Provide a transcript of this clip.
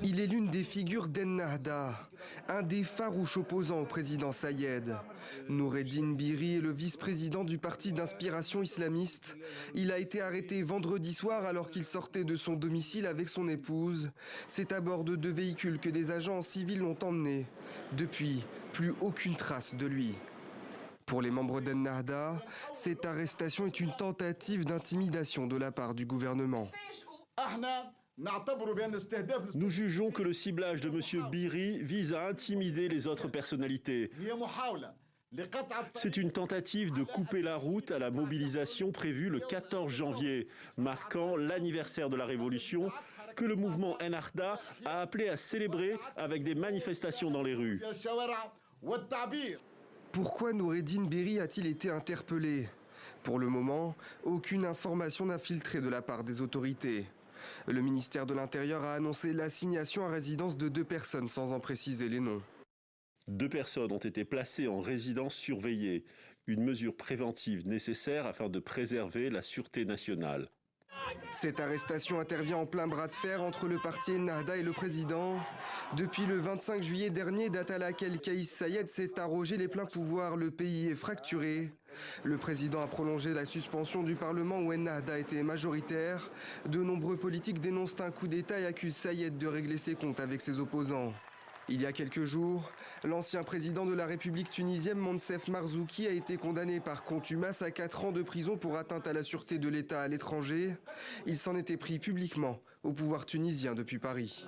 Il est l'une des figures d'Ennahda, un des farouches opposants au président Sayed. Noureddin Biri est le vice-président du parti d'inspiration islamiste. Il a été arrêté vendredi soir alors qu'il sortait de son domicile avec son épouse. C'est à bord de 2 véhicules que des agents civils l'ont emmené. Depuis, plus aucune trace de lui. Pour les membres d'Ennahda, cette arrestation est une tentative d'intimidation de la part du gouvernement. Nous jugeons que le ciblage de M. Biri vise à intimider les autres personnalités. C'est une tentative de couper la route à la mobilisation prévue le 14 janvier, marquant l'anniversaire de la révolution que le mouvement Ennahda a appelé à célébrer avec des manifestations dans les rues. Pourquoi Noureddin Biri a-t-il été interpellé? Pour le moment, aucune information n'a filtré de la part des autorités. Le ministère de l'Intérieur a annoncé l'assignation à résidence de 2 personnes sans en préciser les noms. 2 personnes ont été placées en résidence surveillée, une mesure préventive nécessaire afin de préserver la sûreté nationale. Cette arrestation intervient en plein bras de fer entre le parti Ennahda et le président. Depuis le 25 juillet dernier, date à laquelle Kais Sayed s'est arrogé les pleins pouvoirs, le pays est fracturé. Le président a prolongé la suspension du Parlement où Ennahda était majoritaire. De nombreux politiques dénoncent un coup d'État et accusent Sayed de régler ses comptes avec ses opposants. Il y a quelques jours, l'ancien président de la République tunisienne, Moncef Marzouki, a été condamné par contumace à 4 ans de prison pour atteinte à la sûreté de l'État à l'étranger. Il s'en était pris publiquement au pouvoir tunisien depuis Paris.